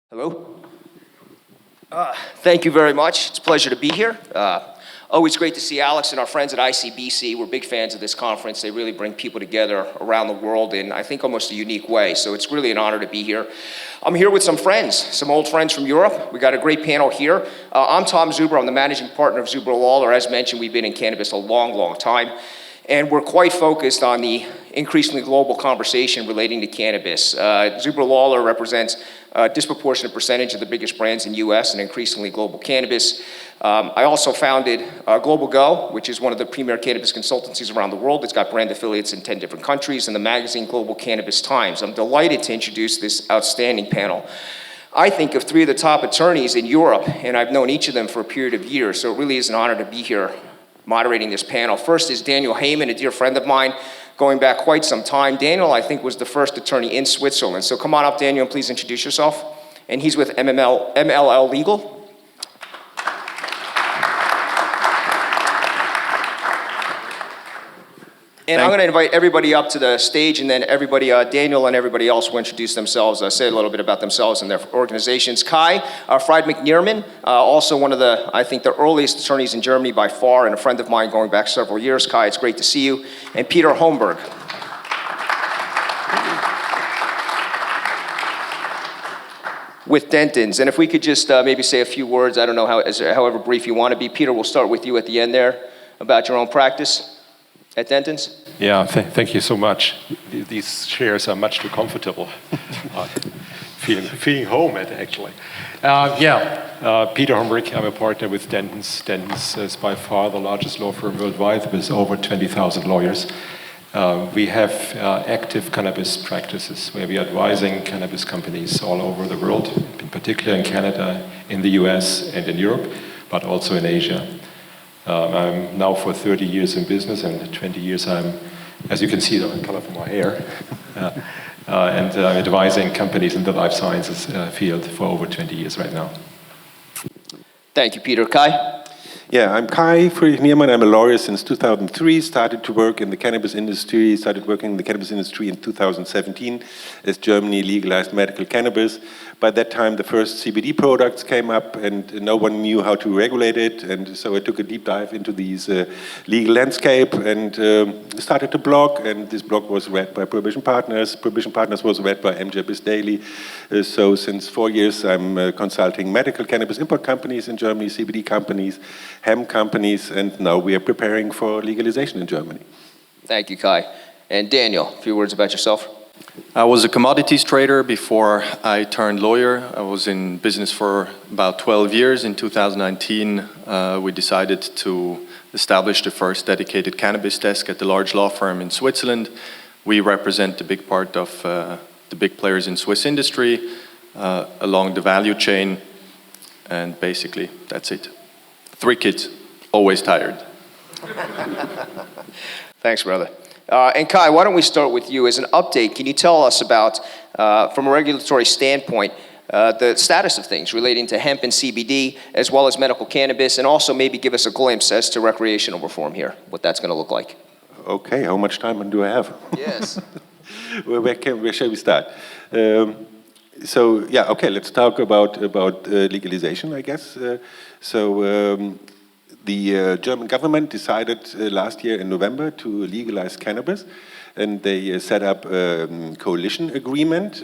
Hello. Thank you very much. It's a pleasure to be here. Always great to see Alex and our friends at ICBC. We're big fans of this conference. They really bring people together around the world in, I think, almost a unique way. So it's really an honor to be here. I'm here with some friends, some old friends from Europe. We got a great panel here. I'm Tom Zuber. I'm the managing partner of Zuber Lawler. As mentioned, we've been in cannabis a long, long time. And we're quite focused on the increasingly global conversation relating to cannabis. Zuber Lawler represents a disproportionate percentage of the biggest brands in US and increasingly global cannabis. I also founded Global Go, which is one of the premier cannabis consultancies around the world. It's got brand affiliates in 10 different countries, and the magazine Global Cannabis Times. I'm delighted to introduce this outstanding panel. I think of three of the top attorneys in Europe, and I've known each of them for a period of years, so it really is an honor to be here moderating this panel. First is Daniel Heyman, a dear friend of mine, going back quite some time. Daniel, I think, was the first attorney in Switzerland. So come on up, Daniel, and please introduce yourself. And he's with MLL Legal. And I'm going to invite everybody up to the stage, and then everybody, Daniel and everybody else will introduce themselves, say a little bit about themselves and their organizations. Kai Fried-McNearman, also one of the, I think, the earliest attorneys in Germany by far, and a friend of mine going back several years. Kai, it's great to see you. And Peter Holmberg. With Dentons. And if we could just maybe say a few words, I don't know, however brief you want to be. Peter, we'll start with you at the end there about your own practice at Dentons. Yeah, thank you so much. These chairs are much too comfortable. feeling home at actually. Peter Hombrick, I'm a partner with Dentons. Dentons is by far the largest law firm worldwide with over 20,000 lawyers. We have active cannabis practices where we are advising cannabis companies all over the world, in particular in Canada, in the US, and in Europe, but also in Asia. I'm now for 30 years in business, and 20 years I'm, as you can see, the color from my hair, and advising companies in the life sciences field for over 20 years right now. Thank you, Peter. Kai? Yeah, I'm Kai Fried-McNearman. I'm a lawyer since 2003, started to work in the cannabis industry, started working in the cannabis industry in 2017 as Germany legalized medical cannabis. By that time, the first CBD products came up, and no one knew how to regulate it, and so I took a deep dive into these legal landscape and started to blog, and this blog was read by Prohibition Partners. Prohibition Partners was read by MJBiz Daily. So since 4 years, I'm consulting medical cannabis import companies in Germany, CBD companies, hemp companies, and now we are preparing for legalization in Germany. Thank you, Kai. And Daniel, a few words about yourself. I was a commodities trader before I turned lawyer. I was in business for about 12 years. In 2019, we decided to establish the first dedicated cannabis desk at the large law firm in Switzerland. We represent a big part of the big players in Swiss industry along the value chain, and basically that's it. 3 kids, always tired. Thanks, brother. And Kai, why don't we start with you as an update? Can you tell us about, from a regulatory standpoint, the status of things relating to hemp and CBD, as well as medical cannabis, and also maybe give us a glimpse as to recreational reform here, what that's going to look like. Okay, how much time do I have? Yes. Where shall we start? Let's talk about legalization, I guess. The German government decided last year in November to legalize cannabis, and they set up a coalition agreement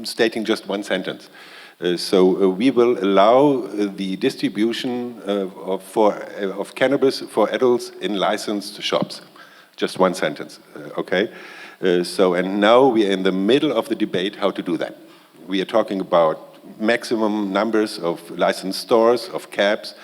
stating just one sentence. We will allow the distribution of cannabis for adults in licensed shops. Just one sentence, okay? And now we are in the middle of the debate how to do that. We are talking about maximum numbers of licensed stores, of cabs.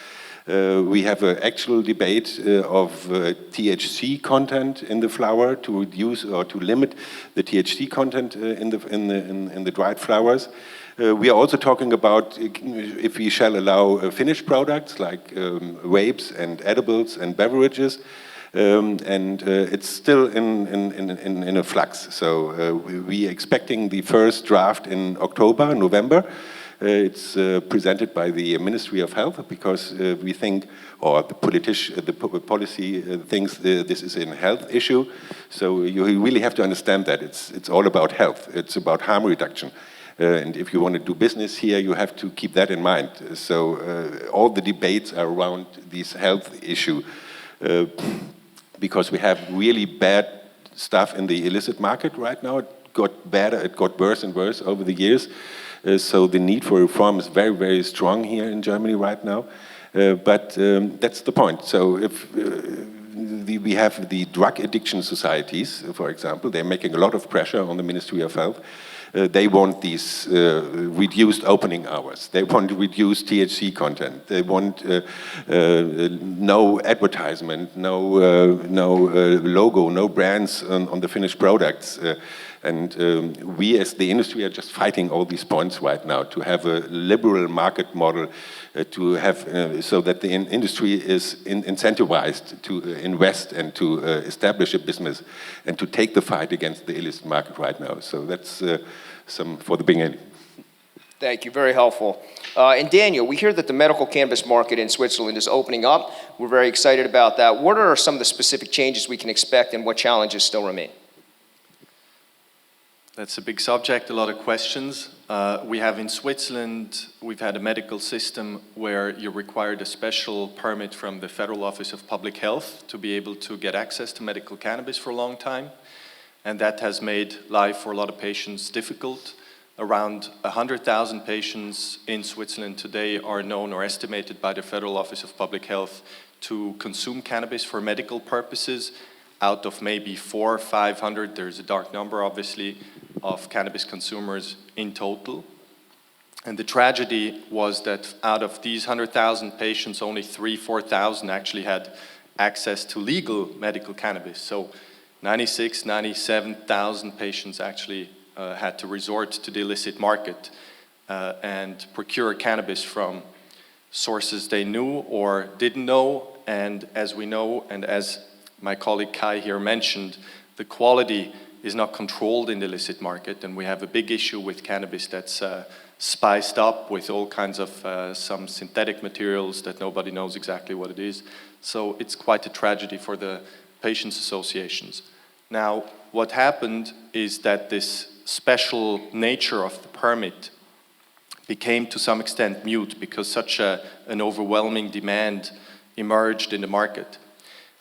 We have an actual debate of THC content in the flower to reduce or to limit the THC content in the dried flowers. We are also talking about if we shall allow finished products like vapes and edibles and beverages. It's still in a flux. So we are expecting the first draft in October, November. It's presented by the Ministry of Health because we think, or the policy thinks this is a health issue. So you really have to understand that it's all about health. It's about harm reduction. And if you want to do business here, you have to keep that in mind. So all the debates are around this health issue because we have really bad stuff in the illicit market right now. It got better, it got worse and worse over the years. So the need for reform is very, very strong here in Germany right now. But that's the point. So if we have the drug addiction societies, for example, they're making a lot of pressure on the Ministry of Health. They want these reduced opening hours. They want reduced THC content. They want no advertisement, no logo, no brands on the finished products. And we as the industry are just fighting all these points right now to have a liberal market model, to have so that the industry is incentivized to invest and to establish a business and to take the fight against the illicit market right now. So that's some for the beginning. Thank you, very helpful. And Daniel, we hear that the medical cannabis market in Switzerland is opening up. We're very excited about that. What are some of the specific changes we can expect and what challenges still remain? That's a big subject, a lot of questions. We have in Switzerland, we've had a medical system where you're required a special permit from the Federal Office of Public Health to be able to get access to medical cannabis for a long time. And that has made life for a lot of patients difficult. Around 100,000 patients in Switzerland today are known or estimated by the Federal Office of Public Health to consume cannabis for medical purposes. Out of maybe 400 or 500, there's a dark number obviously, of cannabis consumers in total. And the tragedy was that out of these 100,000 patients, only 3,000-4,000 actually had access to legal medical cannabis. So 97,000 patients actually had to resort to the illicit market and procure cannabis from sources they knew or didn't know. And as we know, and as my colleague Kai here mentioned, the quality is not controlled in the illicit market, and we have a big issue with cannabis that's spiced up with all kinds of some synthetic materials that nobody knows exactly what it is. So it's quite a tragedy for the patients' associations. Now, what happened is that this special nature of the permit became to some extent mute because such an overwhelming demand emerged in the market.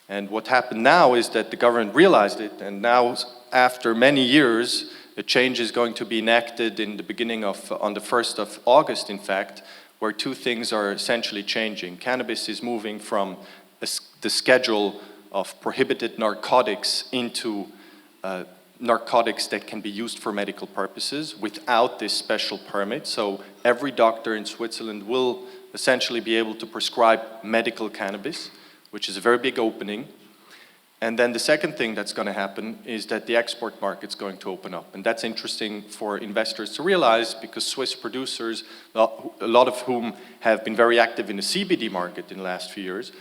And what happened now is that the government realized it, and now, after many years, a change is going to be enacted in the beginning of, on the 1st of August, in fact, where two things are essentially changing. Cannabis is moving from the schedule of prohibited narcotics into narcotics that can be used for medical purposes without this special permit. So every doctor in Switzerland will essentially be able to prescribe medical cannabis, which is a very big opening. And then the second thing that's going to happen is that the export market's going to open up. And that's interesting for investors to realize because Swiss producers, a lot of whom have been very active in the CBD market in the last few years,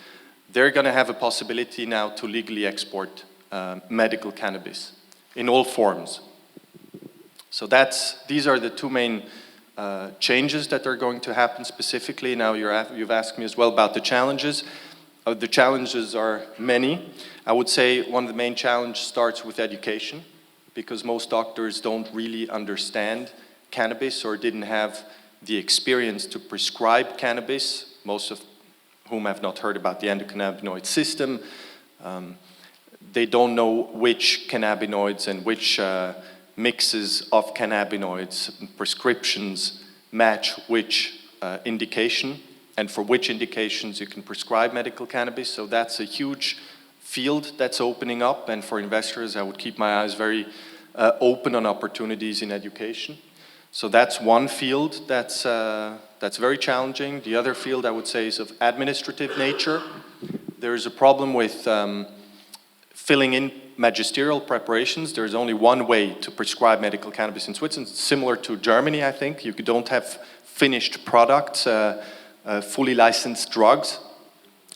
they're going to have a possibility now to legally export medical cannabis in all forms. So these are the two main changes that are going to happen specifically. Now you've asked me as well about the challenges. The challenges are many. I would say one of the main challenges starts with education because most doctors don't really understand cannabis or didn't have the experience to prescribe cannabis, most of whom have not heard about the endocannabinoid system. They don't know which cannabinoids and which mixes of cannabinoids and prescriptions match which indication and for which indications you can prescribe medical cannabis. So that's a huge field that's opening up, and for investors I would keep my eyes very open on opportunities in education. So that's one field that's very challenging. The other field I would say is of administrative nature. There's a problem with filling in magisterial preparations. There's only one way to prescribe medical cannabis in Switzerland, similar to Germany, I think. You don't have finished products, fully licensed drugs.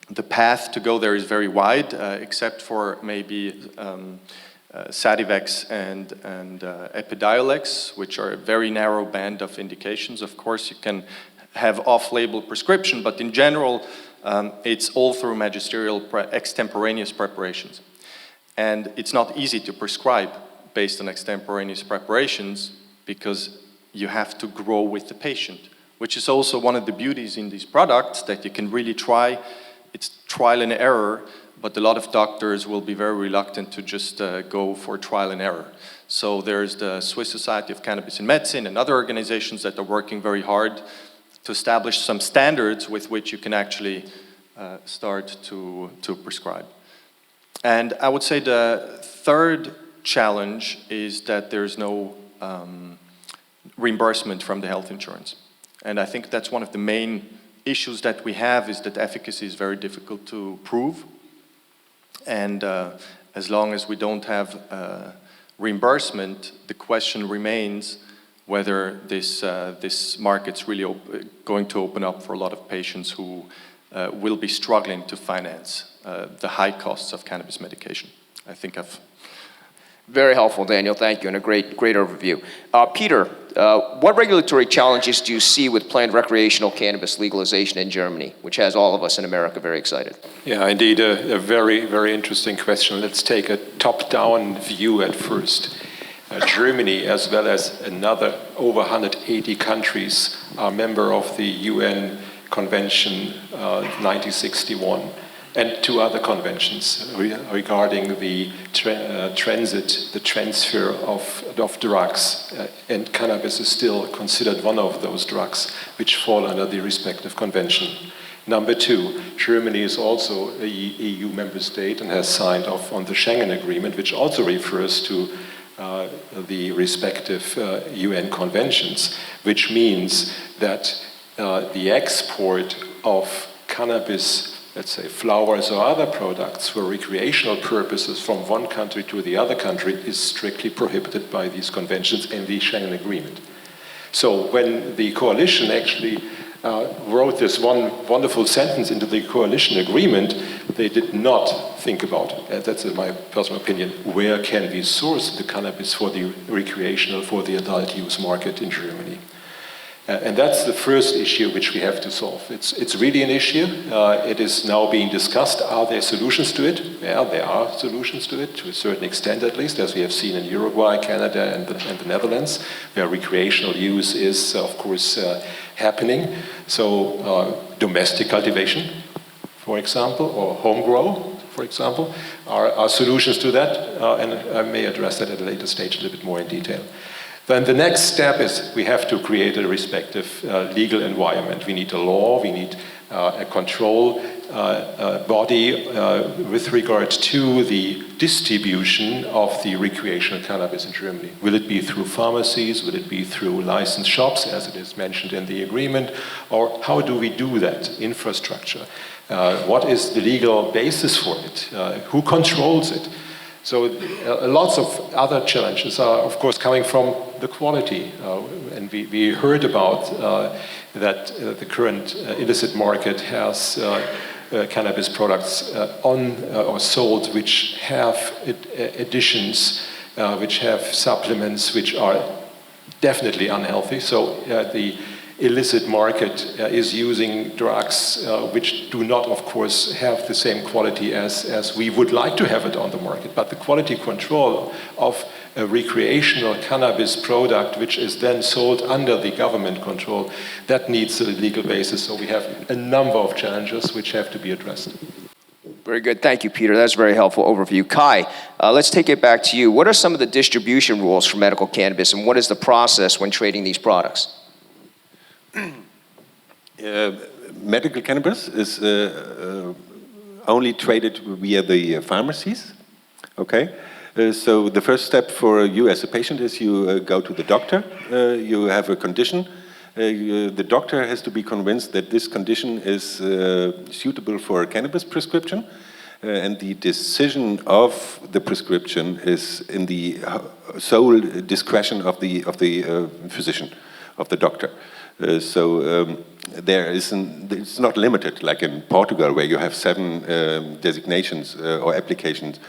The path to go there is very wide, except for maybe Sativex and Epidiolex, which are a very narrow band of indications. Of course, you can have off-label prescription, but in general, it's all through magisterial extemporaneous preparations. And it's not easy to prescribe based on extemporaneous preparations because you have to grow with the patient, which is also one of the beauties in these products, that you can really try. It's trial and error, but a lot of doctors will be very reluctant to just go for trial and error. So there's the Swiss Society of Cannabis in Medicine and other organizations that are working very hard to establish some standards with which you can actually start to prescribe. And I would say the third challenge is that there's no reimbursement from the health insurance. And I think that's one of the main issues that we have, is that efficacy is very difficult to prove. And as long as we don't have reimbursement, the question remains whether this market's really going to open up for a lot of patients who will be struggling to finance the high costs of cannabis medication. I think I've... Very helpful, Daniel. Thank you, and a great overview. Peter, what regulatory challenges do you see with planned recreational cannabis legalization in Germany, which has all of us in America very excited? Yeah, indeed, a very, very interesting question. Let's take a top-down view at first. Germany, as well as another over 180 countries, are member of the UN Convention 1961. And two other conventions regarding the transfer of drugs, and cannabis is still considered one of those drugs which fall under the respective convention. Number two, Germany is also an EU member state and has signed off on the Schengen Agreement, which also refers to the respective UN conventions, which means that the export of cannabis, let's say flowers or other products for recreational purposes from one country to the other country, is strictly prohibited by these conventions and the Schengen Agreement. So when the coalition actually wrote this one wonderful sentence into the coalition agreement, they did not think about, and that's my personal opinion, where can we source the cannabis for the recreational, for the adult use market in Germany. And that's the first issue which we have to solve. It's really an issue. It is now being discussed. Are there solutions to it? Yeah, there are solutions to it, to a certain extent at least, as we have seen in Uruguay, Canada, and the Netherlands, where recreational use is, of course, happening. So domestic cultivation, for example, or home grow, for example, are solutions to that. And I may address that at a later stage a little bit more in detail. Then the next step is we have to create a respective legal environment. We need a law, we need a control body with regard to the distribution of the recreational cannabis in Germany. Will it be through pharmacies? Will it be through licensed shops, as it is mentioned in the agreement? Or how do we do that infrastructure? What is the legal basis for it? Who controls it? So lots of other challenges are, of course, coming from the quality. And we heard about that the current illicit market has cannabis products on or sold which have additions, which have supplements which are definitely unhealthy. So the illicit market is using drugs which do not, of course, have the same quality as we would like to have it on the market. But the quality control of a recreational cannabis product, which is then sold under the government control, that needs a legal basis. So we have a number of challenges which have to be addressed. Very good. Thank you, Peter. That's a very helpful overview. Kai, let's take it back to you. What are some of the distribution rules for medical cannabis, and what is the process when trading these products? Medical cannabis is only traded via the pharmacies. Okay, so the first step for you as a patient is you go to the doctor. You have a condition. The doctor has to be convinced that this condition is suitable for a cannabis prescription, and the decision of the prescription is in the sole discretion of the physician, of the doctor. It's not limited, like in Portugal, where you have 7 designations or applications.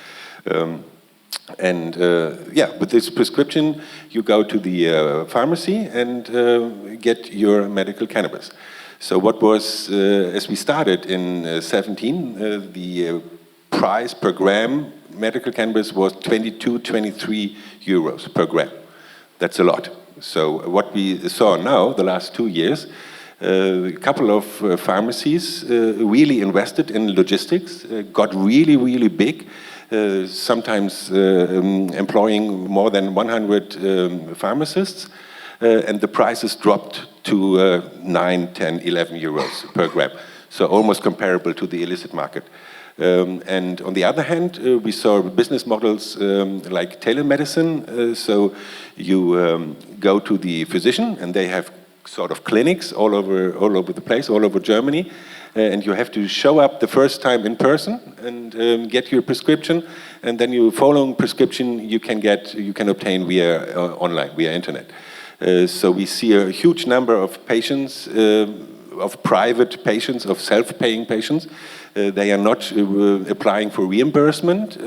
With this prescription, you go to the pharmacy and get your medical cannabis. So what was, as we started in 17, the price per gram medical cannabis was 22, 23 euros per gram. That's a lot. So what we saw now, the last 2 years, a couple of pharmacies really invested in logistics, got really, really big, sometimes employing more than 100 pharmacists, and the prices dropped to 9, 10, 11 euros per gram, so almost comparable to the illicit market. And on the other hand, we saw business models like telemedicine. So you go to the physician, and they have sort of clinics all over the place, all over Germany, and you have to show up the first time in person and get your prescription, and then your following prescription you can obtain via online, via internet. So we see a huge number of patients, of private patients, of self-paying patients. They are not applying for reimbursement.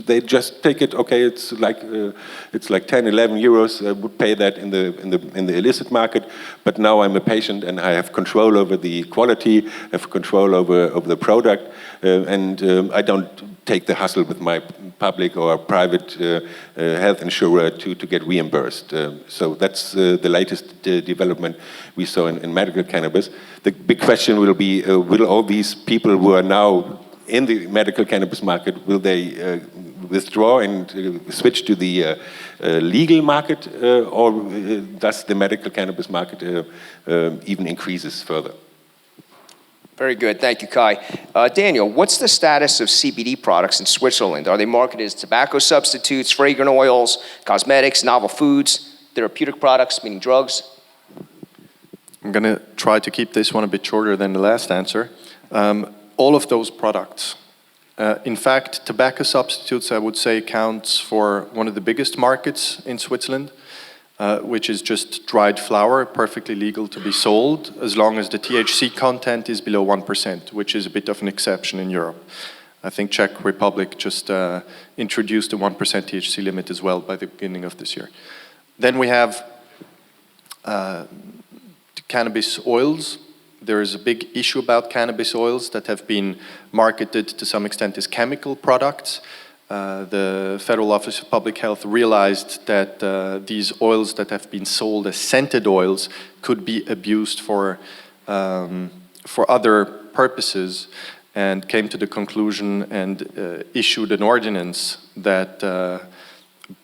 They just take it. Okay, it's like 10, 11 euros. I would pay that in the illicit market. But now I'm a patient and I have control over the quality, I have control over the product, and I don't take the hassle with my public or private health insurer to get reimbursed. So that's the latest development we saw in medical cannabis. The big question will be, will all these people who are now in the medical cannabis market, will they withdraw and switch to the legal market, or does the medical cannabis market even increases further? Very good, thank you, Kai. Daniel, what's the status of CBD products in Switzerland? Are they marketed as tobacco substitutes, fragrant oils, cosmetics, novel foods, therapeutic products, meaning drugs? I'm going to try to keep this one a bit shorter than the last answer. All of those products. In fact, tobacco substitutes, I would say, accounts for one of the biggest markets in Switzerland, which is just dried flower, perfectly legal to be sold, as long as the THC content is below 1%, which is a bit of an exception in Europe. I think Czech Republic just introduced a 1% THC limit as well by the beginning of this year. Then we have cannabis oils. There is a big issue about cannabis oils that have been marketed to some extent as chemical products. The Federal Office of Public Health realized that these oils that have been sold as scented oils could be abused for other purposes, and came to the conclusion and issued an ordinance that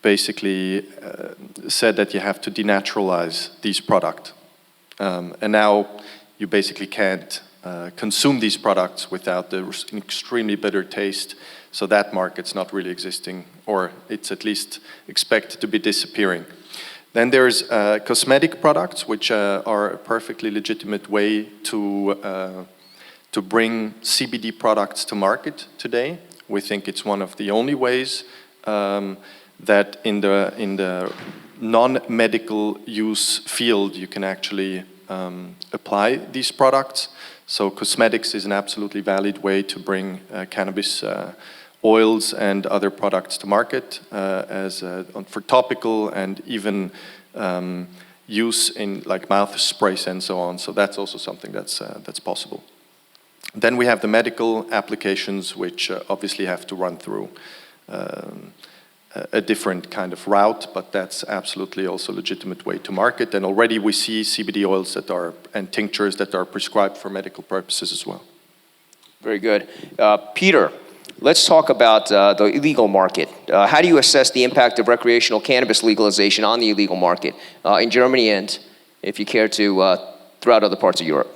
basically said that you have to denaturalize these products. And now you basically can't consume these products without an extremely bitter taste. So that market's not really existing, or it's at least expected to be disappearing. Then there's cosmetic products, which are a perfectly legitimate way to bring CBD products to market today. We think it's one of the only ways that in the non-medical use field you can actually apply these products. So cosmetics is an absolutely valid way to bring cannabis oils and other products to market for topical and even use in like mouth sprays and so on. So that's also something that's possible. Then we have the medical applications, which obviously have to run through a different kind of route, but that's absolutely also a legitimate way to market. And already we see CBD oils and tinctures that are prescribed for medical purposes as well. Very good. Peter, let's talk about the illegal market. How do you assess the impact of recreational cannabis legalization on the illegal market in Germany, and if you care to, throughout other parts of Europe?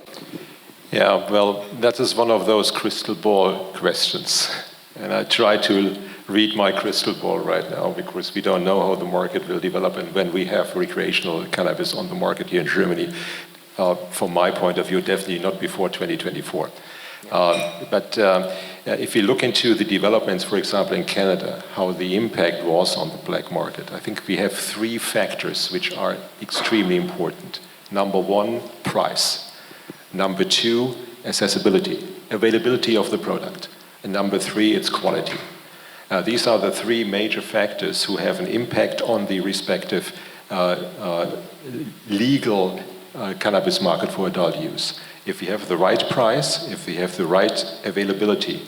Yeah, well, that is one of those crystal ball questions. And I try to read my crystal ball right now, because we don't know how the market will develop and when we have recreational cannabis on the market here in Germany. From my point of view, definitely not before 2024. But if you look into the developments, for example, in Canada, how the impact was on the black market, I think we have three factors which are extremely important. Number one, price. Number two, accessibility, availability of the product. And number three, its quality. These are the three major factors who have an impact on the respective legal cannabis market for adult use. If we have the right price, if we have the right availability,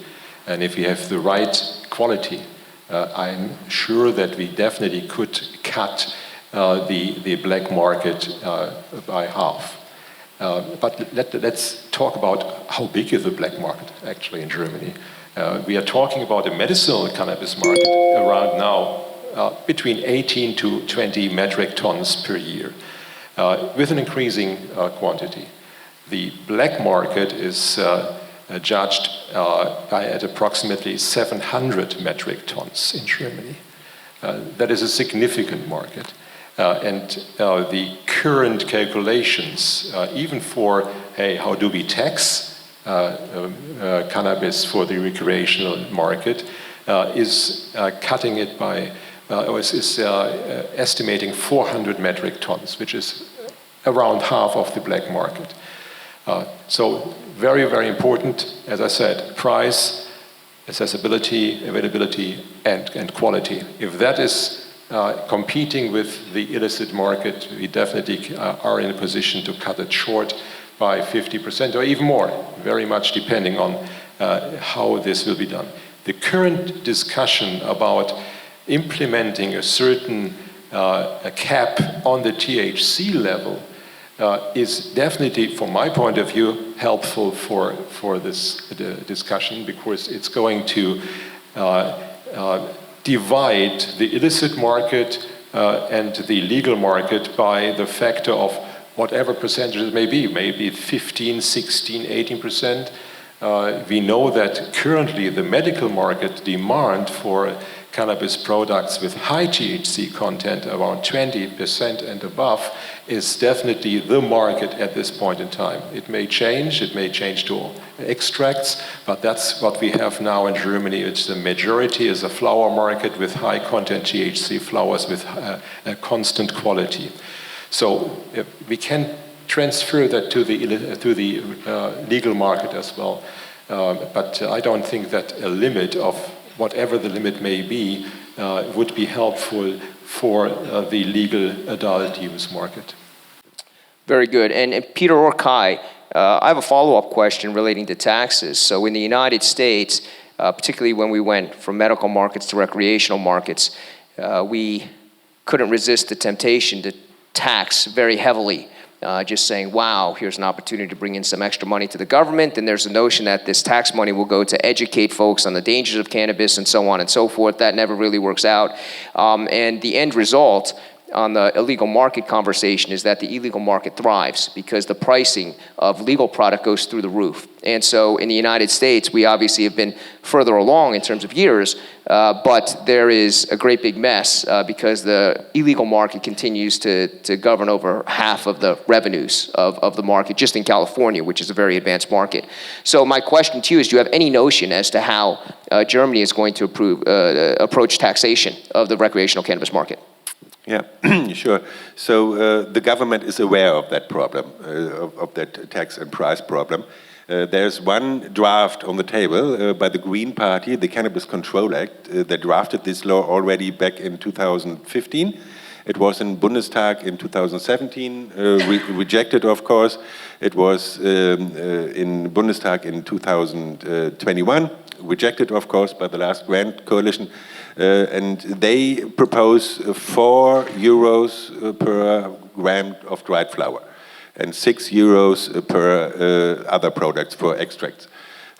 and if we have the right quality, I'm sure that we definitely could cut the black market by half. But let's talk about how big is the black market actually in Germany. We are talking about a medicinal cannabis market around now between 18 to 20 metric tons per year, with an increasing quantity. The black market is judged at approximately 700 metric tons in Germany. That is a significant market. And the current calculations, even for, hey, how do we tax cannabis for the recreational market, is cutting it by, is estimating 400 metric tons, which is around half of the black market. So very, very important, as I said, price, accessibility, availability, and quality. If that is competing with the illicit market, we definitely are in a position to cut it short by 50% or even more, very much depending on how this will be done. The current discussion about implementing a certain a cap on the THC level is definitely, from my point of view, helpful for this discussion, because it's going to divide the illicit market and the legal market by the factor of whatever percentage it may be, maybe 15, 16, 18%. We know that currently the medical market demand for cannabis products with high THC content, around 20% and above, is definitely the market at this point in time. It may change to extracts, but that's what we have now in Germany. It's the majority is a flower market with high content THC flowers with a constant quality. So we can transfer that to the legal market as well. But I don't think that a limit of whatever the limit may be would be helpful for the legal adult use market. Very good. And Peter or Kai, I have a follow-up question relating to taxes. So in the United States, particularly when we went from medical markets to recreational markets, we couldn't resist the temptation to tax very heavily. Just saying, wow, here's an opportunity to bring in some extra money to the government, and there's a notion that this tax money will go to educate folks on the dangers of cannabis and so on and so forth. That never really works out. And the end result on the illegal market conversation is that the illegal market thrives because the pricing of legal product goes through the roof. And so in the United States, we obviously have been further along in terms of years, but there is a great big mess because the illegal market continues to govern over half of the revenues of the market just in California, which is a very advanced market. So my question to you is, do you have any notion as to how Germany is going to approach taxation of the recreational cannabis market? Yeah, sure. So the government is aware of that problem, of that tax and price problem. There's one draft on the table by the Green Party, the Cannabis Control Act, that drafted this law already back in 2015. It was in Bundestag in 2017, rejected, of course. It was in Bundestag in 2021, rejected, of course, by the last Grand Coalition. And they propose 4 euros per gram of dried flower and 6 euros per other products for extracts.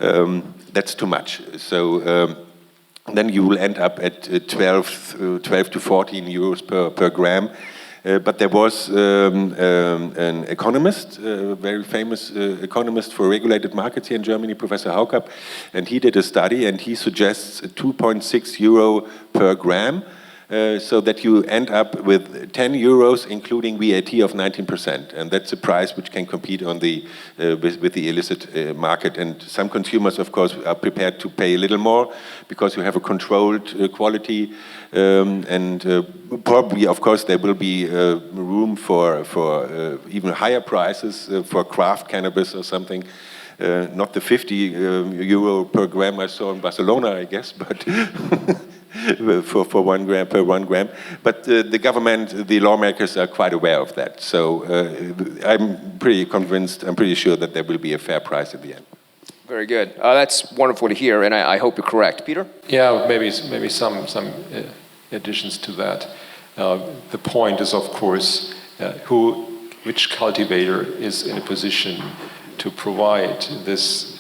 That's too much. So then you will end up at 12 to 14 euros per gram. But there was an economist, a very famous economist for regulated markets here in Germany, Professor Haukapp, and he did a study and he suggests 2.6 euro per gram, so that you end up with 10 euros including VAT of 19%. And that's a price which can compete on the, with the illicit market. And some consumers, of course, are prepared to pay a little more because you have a controlled quality. And probably, of course, there will be room for even higher prices for craft cannabis or something. Not the 50 euro per gram I saw in Barcelona, I guess, but for 1 gram per 1 gram. But the government, the lawmakers are quite aware of that. So I'm pretty convinced, I'm pretty sure that there will be a fair price at the end. Very good. That's wonderful to hear, and I hope you're correct. Peter? Yeah, maybe some additions to that. The point is, of course, which cultivator is in a position to provide this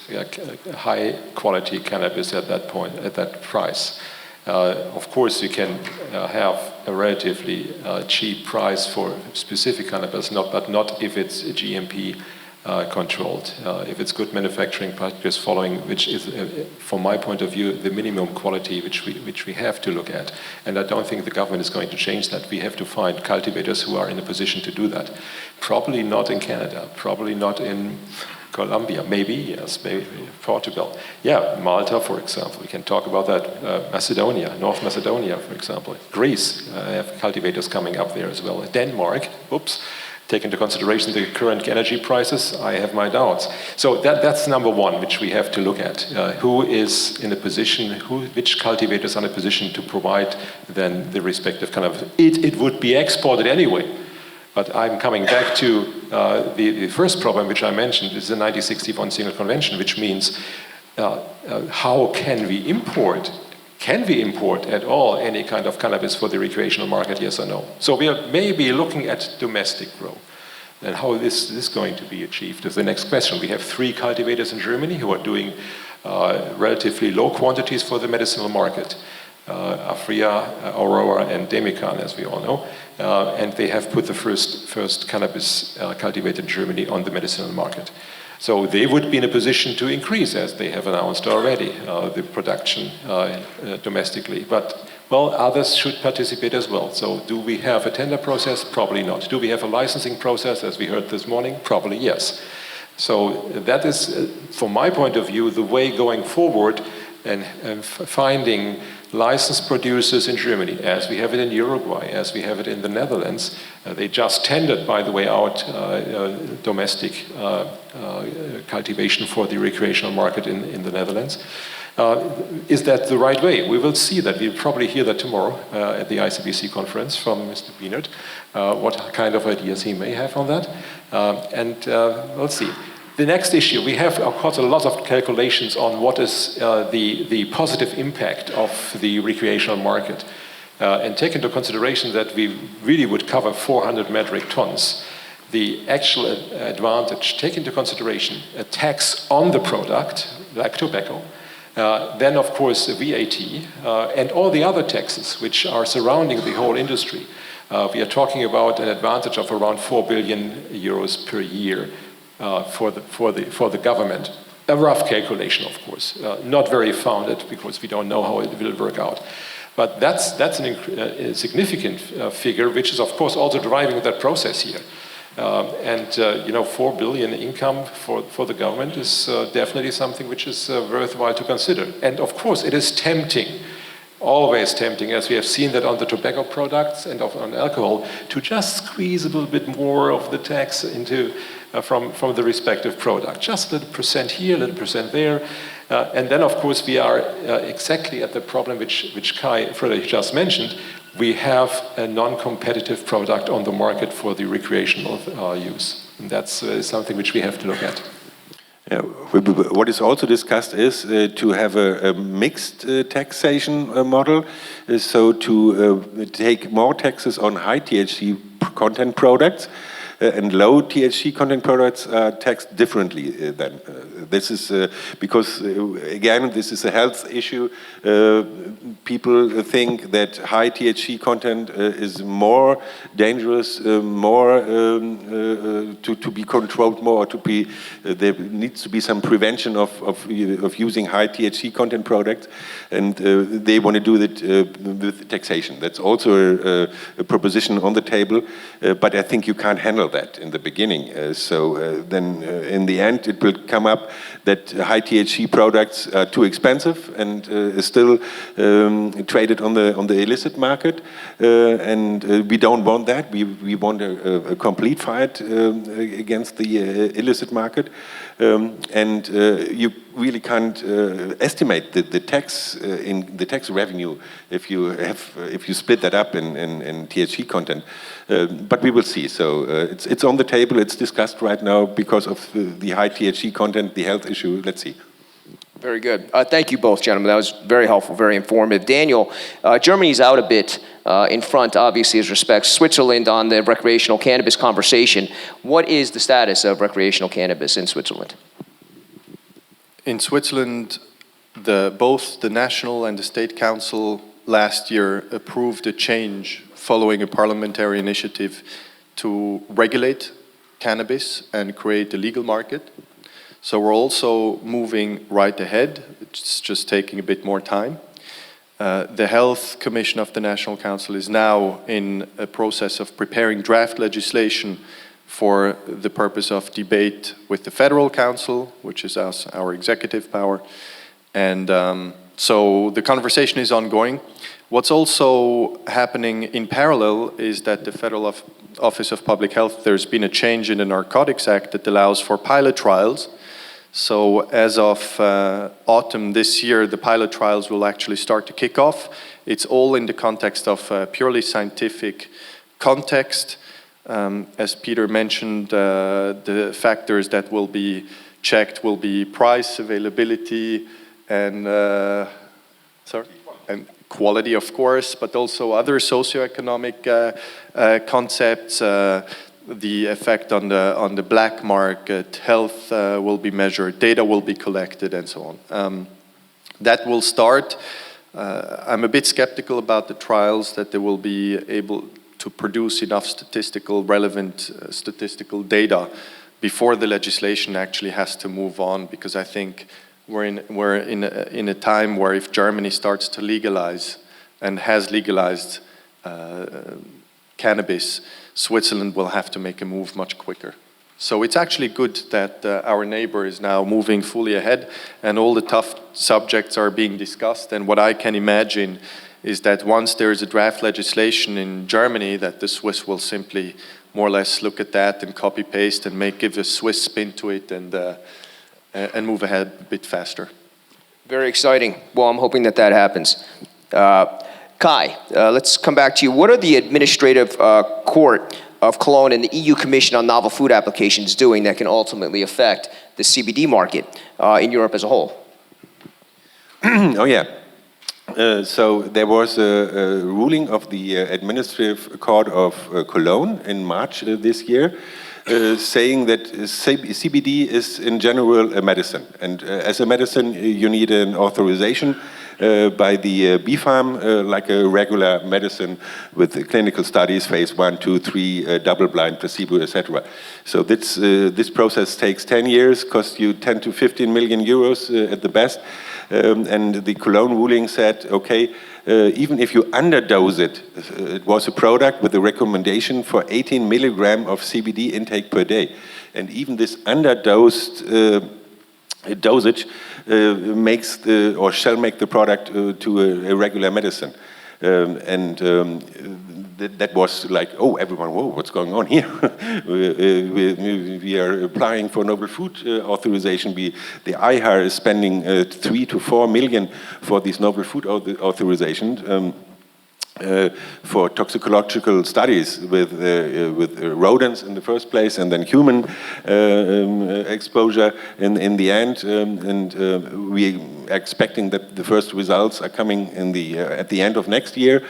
high-quality cannabis at that point, at that price. Of course, you can have a relatively cheap price for specific cannabis, but not if it's GMP controlled. If it's good manufacturing practice following, which is, from my point of view, the minimum quality which we have to look at. And I don't think the government is going to change that. We have to find cultivators who are in a position to do that. Probably not in Canada, probably not in Colombia, maybe, yes, maybe Portugal. Yeah, Malta, for example. We can talk about that. Macedonia, North Macedonia, for example. Greece, have cultivators coming up there as well. Denmark, oops. Take into consideration the current energy prices, I have my doubts. So that's number one, which we have to look at. Who is in a position, which cultivators are in a position to provide then the respective kind of, it would be exported anyway. But I'm coming back to the first problem, which I mentioned, is the 1961 Single Convention, which means how can we import? Can we import at all any kind of cannabis for the recreational market, yes or no? So we are maybe looking at domestic grow. And how this is going to be achieved is the next question. We have 3 cultivators in Germany who are doing relatively low quantities for the medicinal market. Afria, Aurora, and Demican, as we all know. And they have put the first cannabis cultivator in Germany on the medicinal market. So they would be in a position to increase, as they have announced already, the production domestically. But, well, others should participate as well. So do we have a tender process? Probably not. Do we have a licensing process, as we heard this morning? Probably yes. So that is, from my point of view, the way going forward and finding licensed producers in Germany, as we have it in Uruguay, as we have it in the Netherlands. They just tendered, by the way, out domestic cultivation for the recreational market in the Netherlands. Is that the right way? We will see that. We'll probably hear that tomorrow at the ICBC conference from Mr. Bienert, what kind of ideas he may have on that. And we'll see. The next issue, we have, of course, a lot of calculations on what is the positive impact of the recreational market. And take into consideration that we really would cover 400 metric tons. The actual advantage, take into consideration a tax on the product, like tobacco, then, of course, the VAT, and all the other taxes which are surrounding the whole industry. We are talking about an advantage of around 4 billion euros per year. For the government. A rough calculation, of course, not very founded because we don't know how it will work out. But that's a significant figure, which is, of course, also driving that process here. 4 billion income for the government is definitely something which is worthwhile to consider. And, of course, it is tempting. Always tempting, as we have seen that on the tobacco products and on alcohol, to just squeeze a little bit more of the tax into from the respective product. Just a little percent here, a little percent there. And then, of course, we are exactly at the problem which Kai Friedrich just mentioned. We have a non-competitive product on the market for the recreational use. And that's something which we have to look at. Yeah, what is also discussed is to have a mixed taxation model, so to take more taxes on high THC content products and low THC content products are taxed differently then. This is because, again, this is a health issue. People think that high THC content is more dangerous, more to be controlled more, there needs to be some prevention of using high THC content products, and they want to do it with taxation. That's also a proposition on the table, but I think you can't handle that in the beginning. Then in the end, it will come up that high THC products are too expensive and still traded on the illicit market, and we don't want that. We want a complete fight against the illicit market, and you really can't estimate the tax in the tax revenue if you split that up in THC content. But we will see. So it's on the table. It's discussed right now because of the high THC content, the health issue. Let's see. Very good. Thank you both, gentlemen. That was very helpful, very informative. Daniel, Germany's out a bit in front, obviously, as respects Switzerland on the recreational cannabis conversation. What is the status of recreational cannabis in Switzerland? In Switzerland, both the National and the State Council last year approved a change following a parliamentary initiative to regulate cannabis and create a legal market. So we're also moving right ahead. It's just taking a bit more time. The Health Commission of the National Council is now in a process of preparing draft legislation for the purpose of debate with the Federal Council, which is our executive power. And so the conversation is ongoing. What's also happening in parallel is that the Federal Office of Public Health, there's been a change in the Narcotics Act that allows for pilot trials. So as of autumn this year, the pilot trials will actually start to kick off. It's all in the context of purely scientific context. As Peter mentioned, the factors that will be checked will be price, availability, and and quality, of course, but also other socioeconomic concepts. The effect on the black market, health will be measured, data will be collected, and so on. That will start. I'm a bit skeptical about the trials, that they will be able to produce enough relevant statistical data before the legislation actually has to move on, because I think we're in a time where if Germany starts to legalize and has legalized cannabis, Switzerland will have to make a move much quicker. So it's actually good that our neighbor is now moving fully ahead and all the tough subjects are being discussed. And what I can imagine is that once there is a draft legislation in Germany, that the Swiss will simply more or less look at that and copy-paste and give a Swiss spin to it and move ahead a bit faster. Very exciting. Well, I'm hoping that happens. Kai, let's come back to you. What are the administrative court of Cologne and the EU Commission on Novel Food Applications doing that can ultimately affect the CBD market in Europe as a whole? Oh, yeah. So there was a ruling of the Administrative Court of Cologne in March this year, saying that CBD is in general a medicine. And as a medicine, you need an authorization by the BfArM, like a regular medicine with clinical studies, phase 1, 2, 3, double-blind, placebo, etc. So this process takes 10 years, costs you 10 to 15 million euros at the best. And the Cologne ruling said, okay, even if you underdose it, it was a product with a recommendation for 18 milligram of CBD intake per day. And even this underdosed dosage makes shall make the product to a regular medicine. That was like, oh, everyone, whoa, what's going on here? we are applying for novel food authorization. The IHAR is spending 3 to 4 million for these novel food authorizations. For toxicological studies with rodents in the first place, and then human exposure in the end, we are expecting that the first results are coming at the end of next year,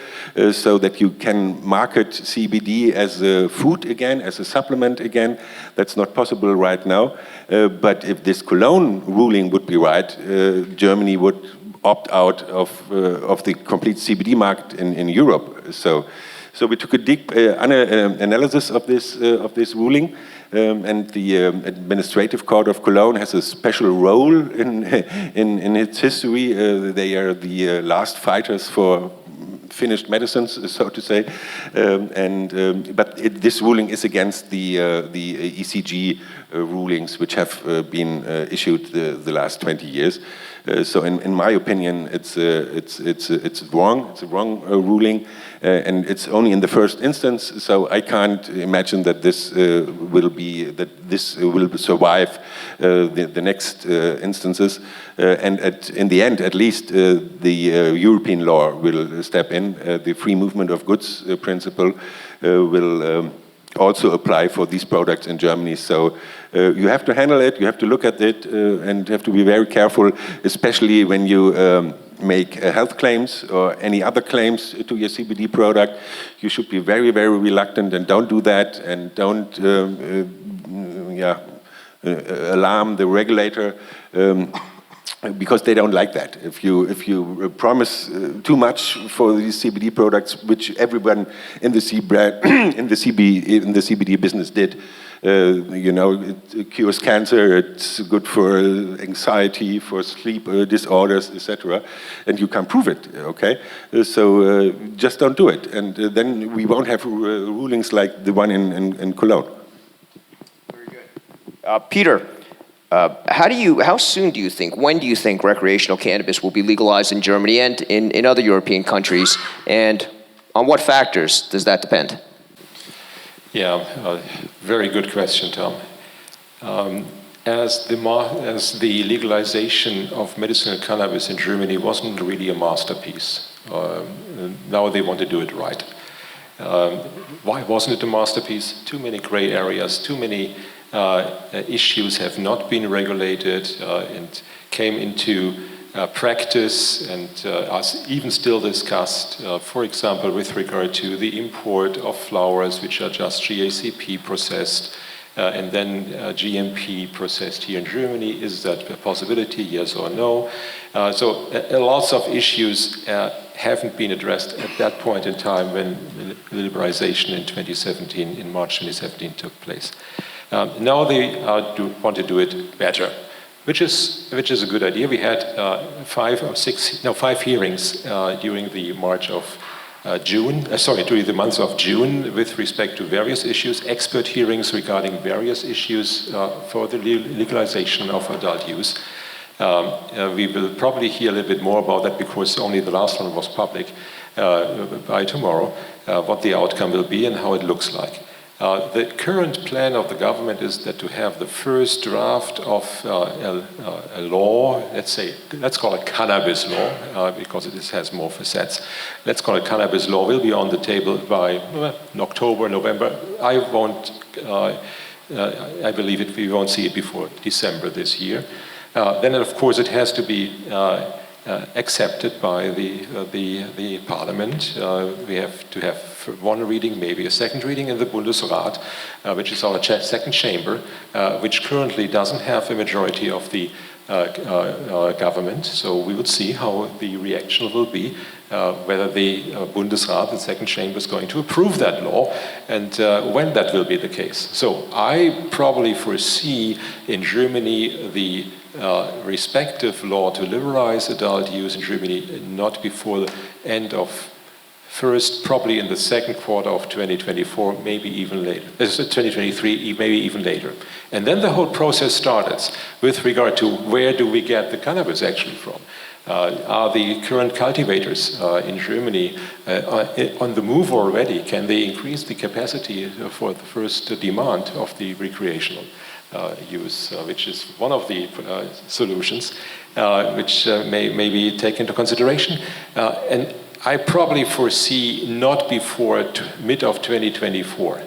so that you can market CBD as a food again, as a supplement again. That's not possible right now, but if this Cologne ruling would be right, Germany would opt out of the complete CBD market in Europe. So we took a deep analysis of this ruling, and the Administrative Court of Cologne has a special role in its history. They are the last fighters for finished medicines, so to say, but this ruling is against the ECG rulings, which have been issued the last 20 years. So, in my opinion, it's wrong. It's a wrong ruling, and it's only in the first instance. So I can't imagine that this will survive the next instances. And in the end, at least, the European law will step in. The free movement of goods principle will also apply for these products in Germany. So you have to handle it, you have to look at it, and you have to be very careful, especially when you make health claims or any other claims to your CBD product. You should be very, very reluctant and don't do that, and don't alarm the regulator, because they don't like that. If you promise too much for these CBD products, which everyone in the CBD business did, it cures cancer, it's good for anxiety, for sleep disorders, etc., and you can prove it, okay? So just don't do it, and then we won't have rulings like the one in Cologne. Very good. Peter, how soon do you think, when do you think recreational cannabis will be legalized in Germany and in other European countries, and on what factors does that depend? Yeah, very good question, Tom. As the legalization of medicinal cannabis in Germany wasn't really a masterpiece, now they want to do it right. Why wasn't it a masterpiece? Too many gray areas, too many issues have not been regulated and came into practice and are even still discussed, for example, with regard to the import of flowers which are just GACP processed and then GMP processed here in Germany. Is that a possibility, yes or no? So lots of issues haven't been addressed at that point in time when liberalization in March 2017 took place. Now they want to do it better, which is a good idea. We had 5 hearings during the month of June with respect to various issues, expert hearings regarding various issues for the legalization of adult use. We will probably hear a little bit more about that because only the last one was public by tomorrow, what the outcome will be and how it looks like. The current plan of the government is that to have the first draft of a law, let's call it cannabis law, because it has more facets. Let's call it cannabis law, will be on the table by October, November. I believe we won't see it before December this year. Then, of course, it has to be accepted by the parliament. We have to have one reading, maybe a second reading in the Bundesrat, which is our second chamber, which currently doesn't have a majority of the government. So we will see how the reaction will be, whether the Bundesrat, the second chamber, is going to approve that law, and when that will be the case. So I probably foresee in Germany the respective law to liberalize adult use in Germany not before the end of probably in the second quarter of 2024, maybe even later. 2023, maybe even later. And then the whole process starts with regard to where do we get the cannabis actually from? Are the current cultivators in Germany on the move already? Can they increase the capacity for the first demand of the recreational use, which is one of the solutions which may be taken into consideration? And I probably foresee not before mid of 2024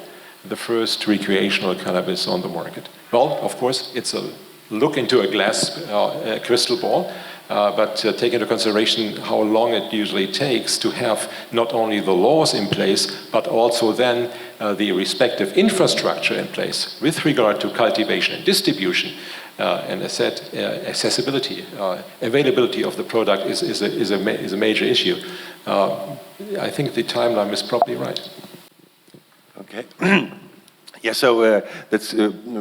the first recreational cannabis on the market. Well, of course, it's a look into a glass crystal ball, but take into consideration how long it usually takes to have not only the laws in place, but also then the respective infrastructure in place with regard to cultivation and distribution. And as said, accessibility, availability of the product is a major issue. I think the timeline is probably right. Okay. Yeah, so that's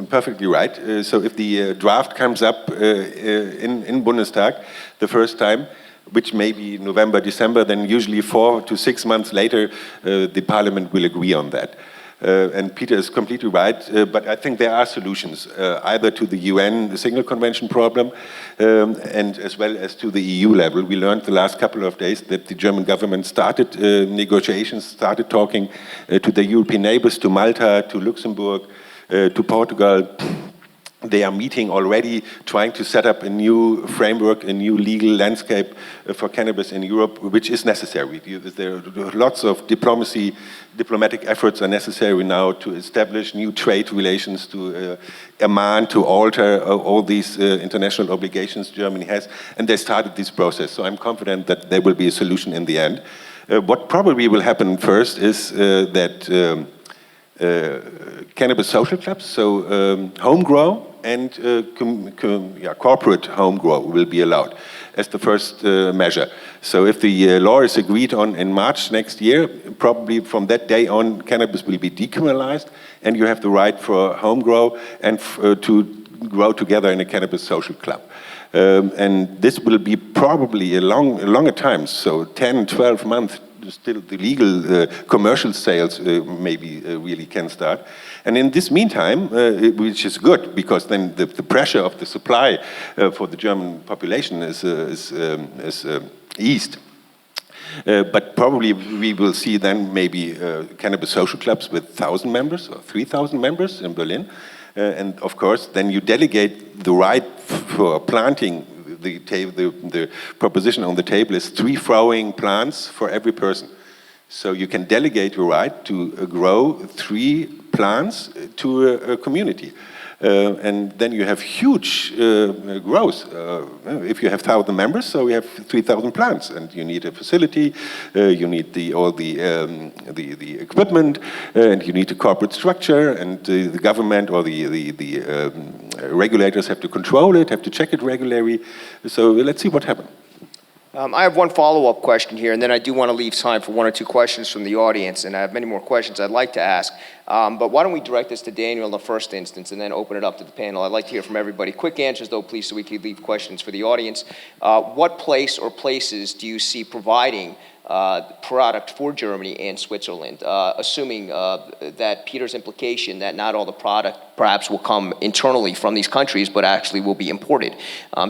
perfectly right. So if the draft comes up in Bundestag the first time, which may be November, December, then usually 4 to 6 months later, the parliament will agree on that. And Peter is completely right, but I think there are solutions, either to the UN Single Convention problem, and as well as to the EU level. We learned the last couple of days that the German government started negotiations, started talking to the European neighbors, to Malta, to Luxembourg, to Portugal, they are meeting already, trying to set up a new framework, a new legal landscape for cannabis in Europe, which is necessary. There are lots of diplomatic efforts are necessary now to establish new trade relations, to amend, to alter all these international obligations Germany has, and they started this process. So I'm confident that there will be a solution in the end. What probably will happen first is that cannabis social clubs, so home grow and corporate home grow will be allowed as the first measure. So if the law is agreed on in March next year, probably from that day on, cannabis will be decriminalized, and you have the right for home grow and to grow together in a cannabis social club. And this will be probably a longer time, so 10, 12 months, still the legal commercial sales maybe really can start. And in this meantime, which is good, because then the pressure of the supply for the German population is eased. But probably we will see then maybe cannabis social clubs with 1,000 members or 3,000 members in Berlin. And of course, then you delegate the right for planting. The proposition on the table is 3 flowering plants for every person. So you can delegate your right to grow 3 plants to a community. And then you have huge growth. If you have 1,000 members, so we have 3,000 plants, and you need a facility, you need all the equipment, and you need a corporate structure, and the government or the regulators have to control it, have to check it regularly. So let's see what happens. I have one follow-up question here, and then I do want to leave time for 1 or 2 questions from the audience, and I have many more questions I'd like to ask. But why don't we direct this to Daniel in the first instance and then open it up to the panel? I'd like to hear from everybody. Quick answers, though, please, so we can leave questions for the audience. What place or places do you see providing product for Germany and Switzerland, assuming that Peter's implication that not all the product perhaps will come internally from these countries, but actually will be imported.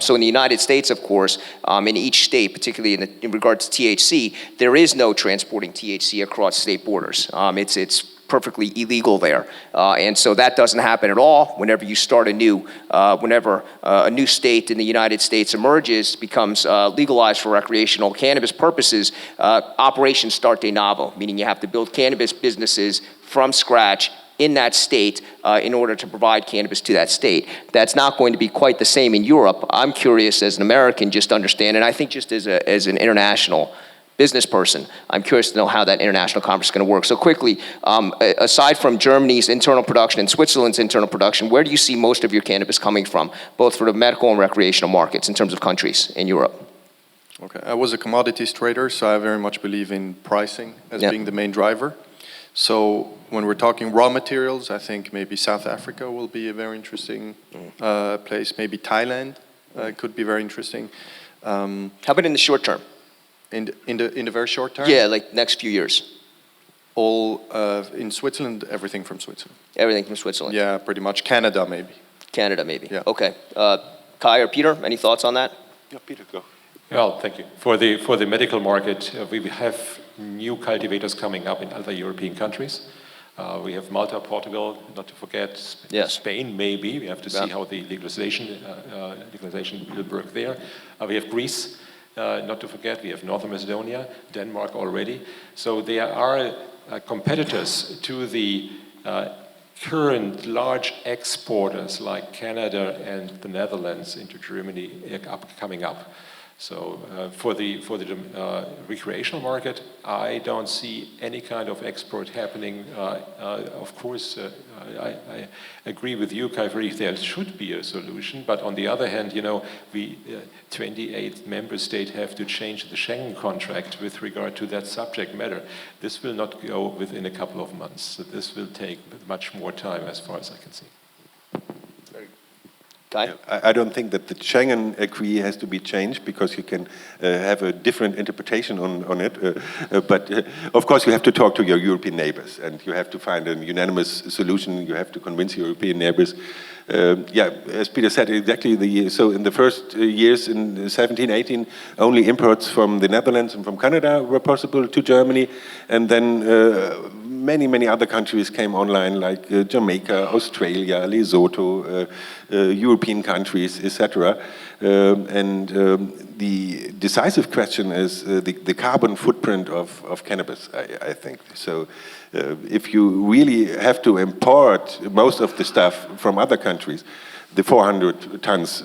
So in the United States, of course, in each state, particularly in regards to THC, there is no transporting THC across state borders. It's perfectly illegal there. And so that doesn't happen at all. Whenever you start a new state in the United States emerges, becomes legalized for recreational cannabis purposes, operations start de novo, meaning you have to build cannabis businesses from scratch in that state in order to provide cannabis to that state. That's not going to be quite the same in Europe. I'm curious as an American just to understand, and I think just as an international business person, I'm curious to know how that international conference is going to work. So quickly, aside from Germany's internal production and Switzerland's internal production, where do you see most of your cannabis coming from, both for the medical and recreational markets in terms of countries in Europe? Okay, I was a commodities trader, so I very much believe in pricing as being the main driver. So when we're talking raw materials, I think maybe South Africa will be a very interesting place. Maybe Thailand could be very interesting. How about in the short term? In the very short term? Yeah, like next few years. All in Switzerland, everything from Switzerland. Everything from Switzerland? Yeah, pretty much. Canada, maybe. Canada, maybe. Yeah. Okay. Kai or Peter, any thoughts on that? Yeah, Peter, go. Well, thank you. For the medical market, we have new cultivators coming up in other European countries. We have Malta, Portugal, not to forget Spain, maybe. We have to see how the legalization will work there. We have Greece. Not to forget, we have Northern Macedonia, Denmark already. So there are competitors to the current large exporters like Canada and the Netherlands into Germany coming up. So for the recreational market, I don't see any kind of export happening. Of course, I agree with you, Kai, there should be a solution. But on the other hand, we 28 member states have to change the Schengen contract with regard to that subject matter. This will not go within a couple of months. So this will take much more time, as far as I can see. I don't think that the Schengen Acquis has to be changed, because you can have a different interpretation on it. But of course, you have to talk to your European neighbors, and you have to find a unanimous solution. You have to convince your European neighbors. As Peter said, exactly. So in the first years, in 17, 18, only imports from the Netherlands and from Canada were possible to Germany, and then many other countries came online, like Jamaica, Australia, Lesotho, European countries, etc. The decisive question is the carbon footprint of cannabis, I think. So if you really have to import most of the stuff from other countries, the 400 tons,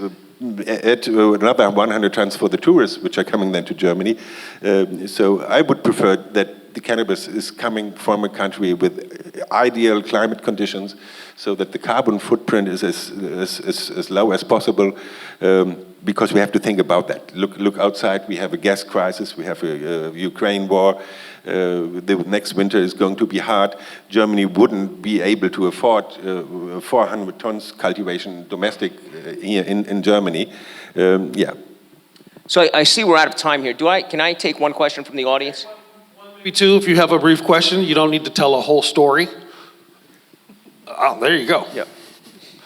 add another 100 tons for the tourists, which are coming then to Germany. So I would prefer that the cannabis is coming from a country with ideal climate conditions, so that the carbon footprint is as low as possible, because we have to think about that. Look outside, we have a gas crisis, we have a Ukraine war, the next winter is going to be hard. Germany wouldn't be able to afford 400 tons cultivation domestic here in Germany. Yeah. So I see we're out of time here. Can I take one question from the audience? Maybe two, if you have a brief question. You don't need to tell a whole story. Oh, there you go. Yep.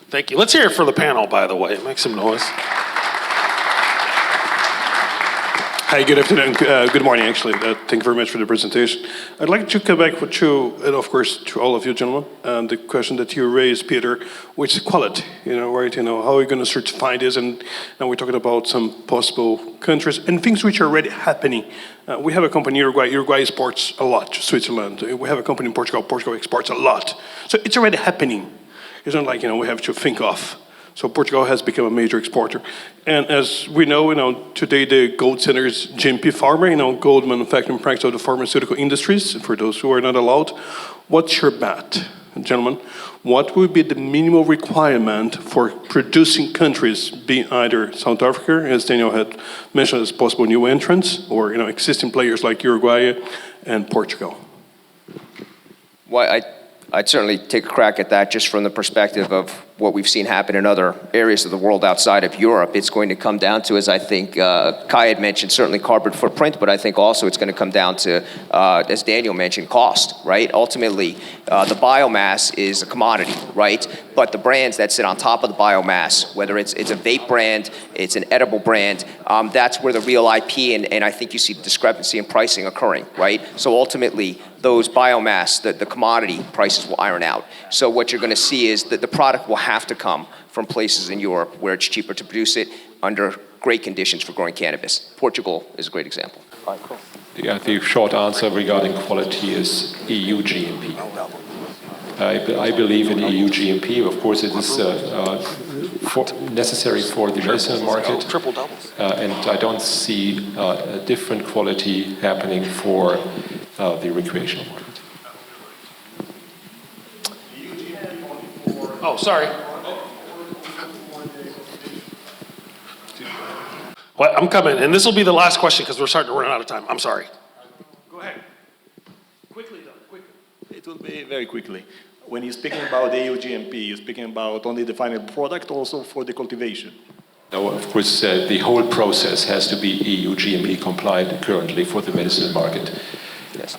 Thank you. Let's hear it for the panel, by the way. Make some noise. Hi, good afternoon. Good morning, actually. Thank you very much for the presentation. I'd like to come back with you, and of course, to all of you gentlemen, the question that you raised, Peter, which is quality, right? How are we going to certify this? And now we're talking about some possible countries and things which are already happening. We have a company in Uruguay. Uruguay exports a lot to Switzerland. We have a company in Portugal. Portugal exports a lot. So it's already happening. It's not like, we have to think of. So Portugal has become a major exporter. And as we know, today the gold standard is GMP Pharma, gold manufacturing practice of the pharmaceutical industries, for those who are not allowed. What's your bet, gentlemen? What would be the minimum requirement for producing countries, be either South Africa, as Daniel had mentioned, as possible new entrants, or existing players like Uruguay and Portugal? Well, I'd certainly take a crack at that just from the perspective of what we've seen happen in other areas of the world outside of Europe. It's going to come down to, as I think Kai had mentioned, certainly carbon footprint, but I think also it's going to come down to, as Daniel mentioned, cost, right? Ultimately, the biomass is a commodity, right? But the brands that sit on top of the biomass, whether it's a vape brand, it's an edible brand, that's where the real IP and I think you see the discrepancy in pricing occurring, right? So ultimately, those biomass, the commodity prices will iron out. So what you're going to see is that the product will have to come from places in Europe where it's cheaper to produce it under great conditions for growing cannabis. Portugal is a great example. All right, cool. Yeah, the short answer regarding quality is EU GMP. I believe in EU GMP. Of course, it is necessary for the medicinal market, and I don't see a different quality happening for the recreational market. Oh, sorry. Well, I'm coming, and this will be the last question because we're starting to run out of time. I'm sorry. Go ahead. Quickly, though. Quickly. It will be very quickly. When you're speaking about EU GMP, you're speaking about only the final product, also for the cultivation? No, of course, the whole process has to be EU GMP compliant currently for the medicinal market. Yes.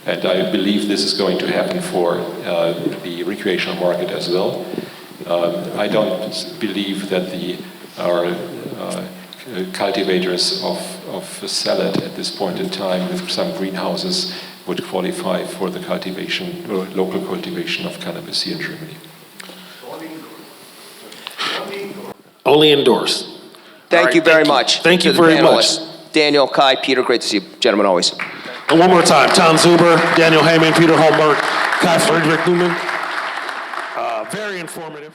And I believe this is going to happen for the recreational market as well. I don't believe that our cultivators of salad at this point in time with some greenhouses would qualify for the cultivation or local cultivation of cannabis here in Germany. Only indoors. Thank you very much. Thank you to the very much. panelists. Daniel, Kai, Peter, great to see you, gentlemen, always. And one more time, Tom Zuber, Daniel Heyman, Peter Holmberg, Kai Friedrich Newman. Very informative.